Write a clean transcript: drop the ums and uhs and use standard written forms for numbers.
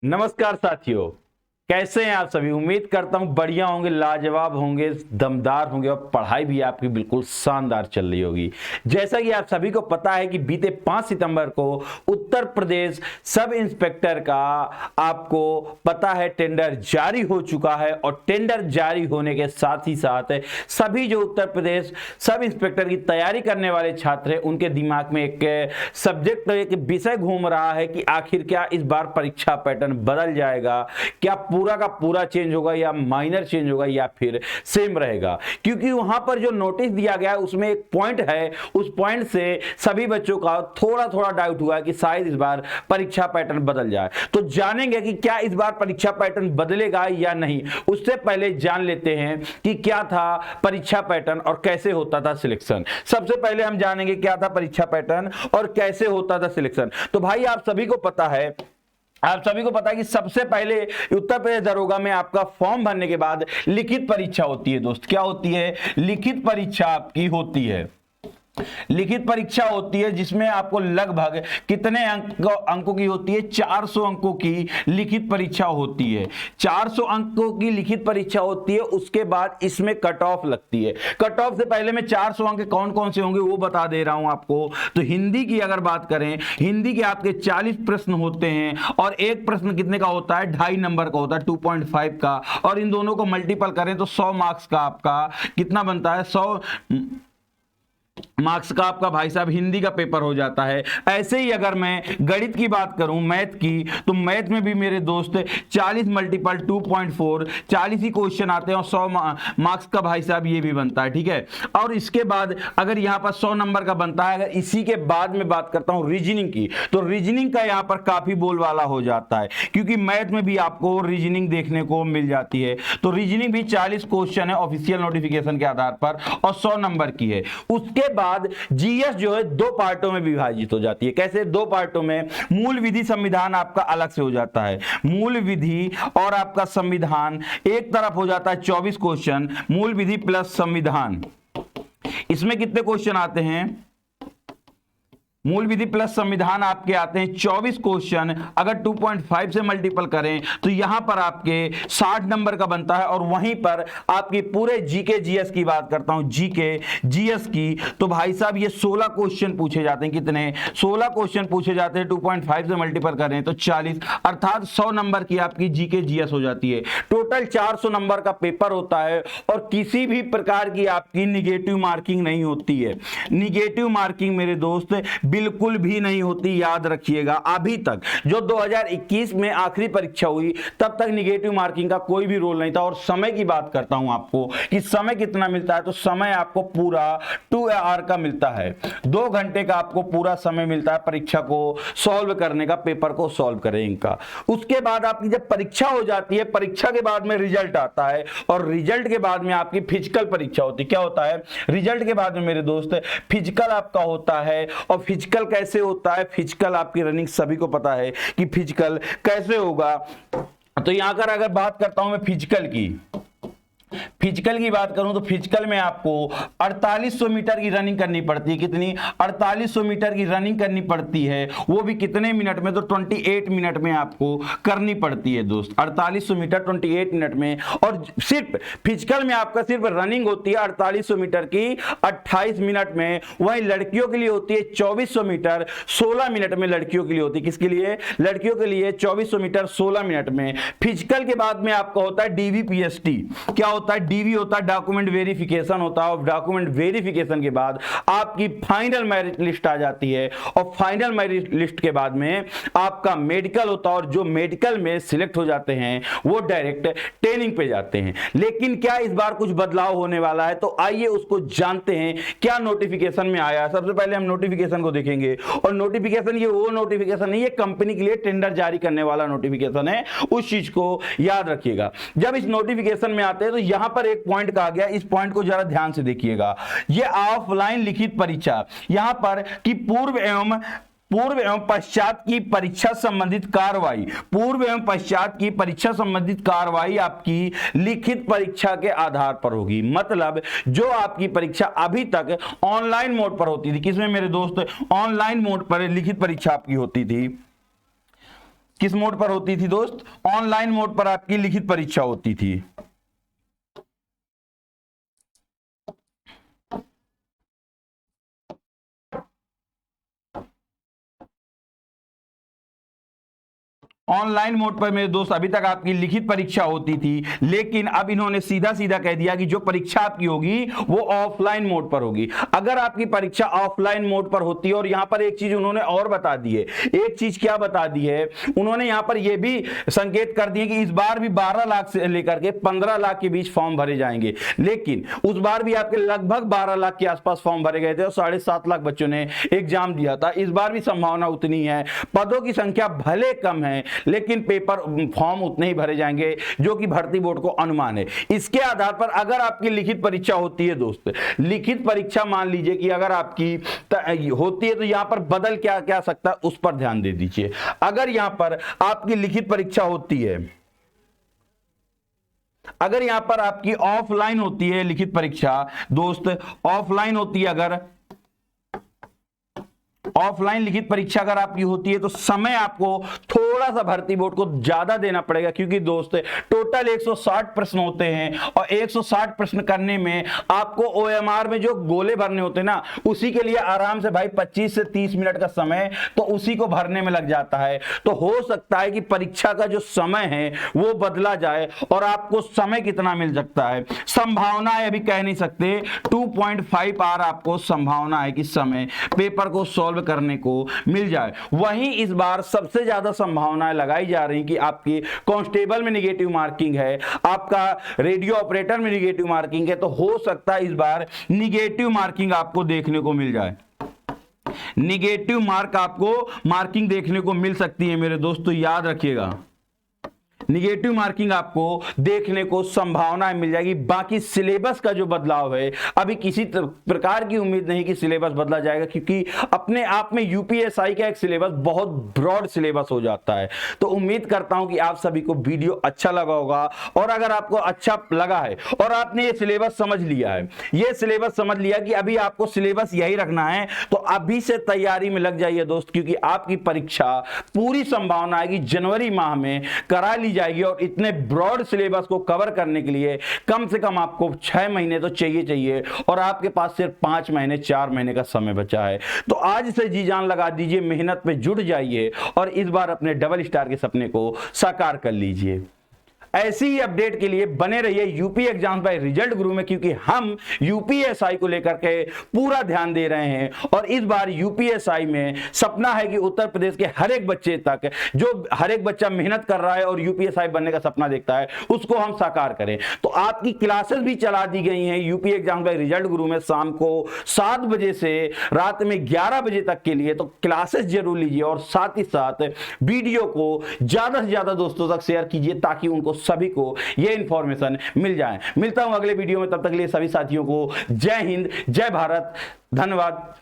नमस्कार साथियों, कैसे हैं आप सभी। उम्मीद करता हूं बढ़िया होंगे, लाजवाब होंगे, दमदार होंगे और पढ़ाई भी आपकी बिल्कुल शानदार चल रही होगी। जैसा कि आप सभी को पता है कि बीते 5 सितंबर को उत्तर प्रदेश सब इंस्पेक्टर का आपको पता है टेंडर जारी हो चुका है और टेंडर जारी होने के साथ ही साथ सभी जो उत्तर प्रदेश सब इंस्पेक्टर की तैयारी करने वाले छात्र हैं उनके दिमाग में एक सब्जेक्ट, एक विषय घूम रहा है कि आखिर क्या इस बार परीक्षा पैटर्न बदल जाएगा, क्या पूरा का पूरा चेंज होगा या माइनर चेंज होगा या फिर सेम रहेगा। क्योंकि वहां पर जो नोटिस दिया गया है उसमें एक पॉइंट है, उस पॉइंट से सभी बच्चों का थोड़ा थोड़ा डाउट हुआ है कि शायद इस बार परीक्षा पैटर्न बदल जाए। तो जानेंगे कि क्या इस बार परीक्षा पैटर्न बदलेगा या नहीं। उससे पहले जान लेते हैं कि क्या था परीक्षा पैटर्न और कैसे होता था सिलेक्शन। सबसे पहले हम जानेंगे क्या था परीक्षा पैटर्न और कैसे होता था सिलेक्शन। तो भाई आप सभी को पता है कि सबसे पहले उत्तर प्रदेश दरोगा में आपका फॉर्म भरने के बाद लिखित परीक्षा होती है। दोस्त क्या होती है? लिखित परीक्षा आपकी होती है। लिखित परीक्षा होती है जिसमें आपको लगभग कितने अंकों की होती है? 400 अंकों की लिखित परीक्षा होती है। 400 अंकों की लिखित परीक्षा होती है। उसके बाद इसमें कट ऑफ लगती है। कट ऑफ से पहले मैं 400 अंक कौन कौन से होंगे वो बता दे रहा हूं आपको। तो हिंदी की अगर बात करें, हिंदी के आपके 40 प्रश्न होते हैं और एक प्रश्न कितने का होता है? 2.5 नंबर का होता है, 2.5 का। और इन दोनों को मल्टीपल करें तो 100 मार्क्स का आपका कितना बनता है? 100 मार्क्स का आपका भाई साहब हिंदी का पेपर हो जाता है। ऐसे ही अगर मैं गणित की बात करूं, मैथ की, तो मैथ में भी मेरे दोस्त 40 मल्टीपल 2.4, 40 ही क्वेश्चन आते हैं और 100 मार्क्स का भाई साहब ये भी बनता है। ठीक है। और इसके बाद अगर यहां पर 100 नंबर का बनता है, अगर इसी के बाद में बात करता हूं रीजनिंग की, तो रीजनिंग का यहां पर काफी बोलवाला हो जाता है क्योंकि मैथ में भी आपको रीजनिंग देखने को मिल जाती है। तो रीजनिंग भी 40 क्वेश्चन है ऑफिशियल नोटिफिकेशन के आधार पर और 100 नंबर की है। उसके बाद जीएस जो है 2 पार्टों में विभाजित हो जाती है। कैसे? 2 पार्टों में। मूल विधि संविधान आपका अलग से हो जाता है। मूल विधि और आपका संविधान एक तरफ हो जाता है 24 क्वेश्चन, मूल विधि प्लस संविधान। इसमें कितने क्वेश्चन आते हैं? मूल विधि प्लस संविधान आपके आते हैं 24 क्वेश्चन। अगर 2.5 से मल्टीपल करें तो यहां पर आपके 60 नंबर का बनता है। और वहीं पर आपकी पूरे जीके जीएस की बात करता हूं, जीके जीएस की, तो भाई साहब ये 16 क्वेश्चन पूछे जाते हैं। कितने? 16 क्वेश्चन पूछे जाते हैं। 2.5 से मल्टीपल करें तो 40, अर्थात 100 नंबर की आपकी जीके जीएस हो जाती है। टोटल 400 नंबर का पेपर होता है और किसी भी प्रकार की आपकी निगेटिव मार्किंग नहीं होती है। निगेटिव मार्किंग मेरे दोस्त बिल्कुल भी नहीं होती, याद रखिएगा। अभी तक जो 2021 में आखिरी परीक्षा हुई तब तक निगेटिव मार्किंग का कोई भी रोल नहीं था। और समय की बात करता हूं आपको कि समय कितना मिलता है, तो समय आपको पूरा 2 आवर का मिलता है। 2 घंटे का आपको पूरा समय मिलता है परीक्षा को सॉल्व करने का, पेपर को सॉल्व करेंगे का। उसके बाद आपकी जब परीक्षा हो जाती है, परीक्षा के बाद में रिजल्ट आता है और रिजल्ट के बाद में आपकी फिजिकल परीक्षा होती है। क्या होता है? रिजल्ट के बाद में मेरे दोस्त फिजिकल आपका होता है। और फिजिकल कैसे होता है? फिजिकल आपकी रनिंग सभी को पता है कि फिजिकल कैसे होगा। तो यहां पर अगर बात करता हूं मैं फिजिकल की बात करूं तो फिजिकल में आपको 4800 मीटर की रनिंग करनी पड़ती है। कितनी? 4800 मीटर की रनिंग करनी पड़ती है। वो भी कितने मिनट में? तो 28 मिनट में आपको करनी पड़ती है दोस्त। 4800 मीटर 28 मिनट में। और सिर्फ फिजिकल में आपका सिर्फ रनिंग होती है 4800 मीटर की 28 मिनट में। वहीं लड़कियों के लिए होती है 2400 मीटर 16 मिनट में। लड़कियों के लिए होती है, किसके लिए? लड़कियों के लिए 2400 मीटर 16 मिनट में। फिजिकल के बाद में आपका होता है डीवीपीएसटी। क्या होता है? डीवी होता है डॉक्यूमेंट वेरिफिकेशन होता है। और डॉक्यूमेंट वेरिफिकेशन के बाद आपकी फाइनल मेरिट लिस्ट आ जाती है। और फाइनल मेरिट लिस्ट के बाद में आपका मेडिकल होता है। और जो मेडिकल में सिलेक्ट हो जाते हैं वो डायरेक्ट ट्रेनिंग पे जाते हैं। लेकिन क्या इस बार कुछ बदलाव होने वाला है? तो आइए उसको जानते हैं क्या नोटिफिकेशन में आया। सबसे पहले हम नोटिफिकेशन को देखेंगे। और नोटिफिकेशन ये वो नोटिफिकेशन नहीं है, कंपनी के लिए टेंडर जारी करने वाला नोटिफिकेशन है। उस चीज को याद रखिएगा। जब इस नोटिफिकेशन में आते हैं तो यहां पर एक पॉइंट कहा गया, इस पॉइंट को जरा ध्यान से देखिएगा। ये ऑफलाइन लिखित परीक्षा, यहां पर कि पूर्व एवं पश्चात की परीक्षा संबंधित कार्रवाई, पूर्व एवं पश्चात की परीक्षा संबंधित कार्रवाई आपकी लिखित परीक्षा के आधार पर होगी। मतलब जो आपकी परीक्षा अभी तक ऑनलाइन मोड पर होती थी, किसमें मेरे दोस्त? ऑनलाइन मोड पर लिखित परीक्षा आपकी होती थी। किस मोड पर होती थी दोस्त? ऑनलाइन मोड पर आपकी लिखित परीक्षा होती थी। ऑनलाइन मोड पर मेरे दोस्त अभी तक आपकी लिखित परीक्षा होती थी, लेकिन अब इन्होंने सीधा सीधा कह दिया कि जो परीक्षा आपकी होगी वो ऑफलाइन मोड पर होगी। अगर आपकी परीक्षा ऑफलाइन मोड पर होती है, और यहां पर एक चीज उन्होंने और बता दी है, एक चीज क्या बता दी है उन्होंने यहां पर यह भी संकेत कर दिए कि इस बार भी 12 लाख से लेकर के 15 लाख के बीच फॉर्म भरे जाएंगे। लेकिन उस बार भी आपके लगभग 12 लाख के आसपास फॉर्म भरे गए थे और 7.5 लाख बच्चों ने एग्जाम दिया था। इस बार भी संभावना उतनी है, पदों की संख्या भले कम है लेकिन पेपर फॉर्म उतने ही भरे जाएंगे जो कि भर्ती बोर्ड को अनुमान है। इसके आधार पर अगर आपकी लिखित परीक्षा होती है दोस्त, लिखित परीक्षा मान लीजिए कि अगर आपकी होती है तो यहां पर बदल क्या क्या सकता है उस पर ध्यान दे दीजिए। अगर यहां पर आपकी लिखित परीक्षा होती है, अगर यहां पर आपकी ऑफलाइन होती है लिखित परीक्षा दोस्त, ऑफलाइन होती है, अगर ऑफलाइन लिखित परीक्षा अगर आपकी होती है तो समय आपको थोड़ा सा भर्ती बोर्ड को ज्यादा देना पड़ेगा, क्योंकि दोस्त टोटल 160 प्रश्न होते हैं और 160 प्रश्न करने में आपको ओएमआर में जो गोले भरने होते हैं ना, उसी के लिए आराम से भाई 25 से 30 मिनट का समय तो उसी को भरने में लग जाता है। तो हो सकता है कि परीक्षा का जो समय है वो बदला जाए और आपको समय कितना मिल सकता है, संभावना है अभी कह नहीं सकते। 2.5 आवर आपको संभावना है कि समय पेपर को सॉल्व करने को मिल जाए। वहीं इस बार सबसे ज्यादा संभावनाएं लगाई जा रही कि आपकी कांस्टेबल में निगेटिव मार्किंग है, आपका रेडियो ऑपरेटर में निगेटिव मार्किंग है, तो हो सकता है इस बार निगेटिव मार्किंग आपको देखने को मिल जाए, निगेटिव मार्क आपको मार्किंग देखने को मिल सकती है मेरे दोस्तों, याद रखिएगा निगेटिव मार्किंग आपको देखने को संभावना मिल जाएगी। बाकी सिलेबस का जो बदलाव है अभी किसी प्रकार की उम्मीद नहीं कि सिलेबस बदला जाएगा, क्योंकि अपने आप में यूपीएसआई का एक सिलेबस बहुत ब्रॉड सिलेबस हो जाता है। तो उम्मीद करता हूं कि आप सभी को वीडियो अच्छा लगा होगा, और अगर आपको अच्छा लगा है और आपने ये सिलेबस समझ लिया है, ये सिलेबस समझ लिया कि अभी आपको सिलेबस यही रखना है, तो अभी से तैयारी में लग जाइए दोस्त, क्योंकि आपकी परीक्षा पूरी संभावना है कि जनवरी माह में करा ली जाएगी। और इतने ब्रॉड सिलेबस को कवर करने के लिए कम से कम आपको 6 महीने तो चाहिए और आपके पास सिर्फ 5 महीने 4 महीने का समय बचा है। तो आज से जी जान लगा दीजिए, मेहनत पे जुट जाइए और इस बार अपने डबल स्टार के सपने को साकार कर लीजिए। ऐसी ही अपडेट के लिए बने रहिए यूपी एग्जाम बाय रिजल्ट गुरु में, क्योंकि हम यूपीएसआई को लेकर के पूरा ध्यान दे रहे हैं। और इस बार यूपीएसआई में सपना है कि उत्तर प्रदेश के हर एक बच्चे तक, जो हर एक बच्चा मेहनत कर रहा है और यूपीएसआई बनने का सपना देखता है, उसको हम साकार करें। तो आपकी क्लासेस भी चला दी गई हैं यूपी एग्जाम बाय रिजल्ट गुरु में, शाम को 7 बजे से रात में 11 बजे तक के लिए। तो क्लासेस जरूर लीजिए और साथ ही साथ वीडियो को ज्यादा से ज्यादा दोस्तों तक शेयर कीजिए, ताकि उनको सभी को ये इंफॉर्मेशन मिल जाए। मिलता हूं अगले वीडियो में, तब तक के लिए सभी साथियों को जय हिंद, जय भारत, धन्यवाद।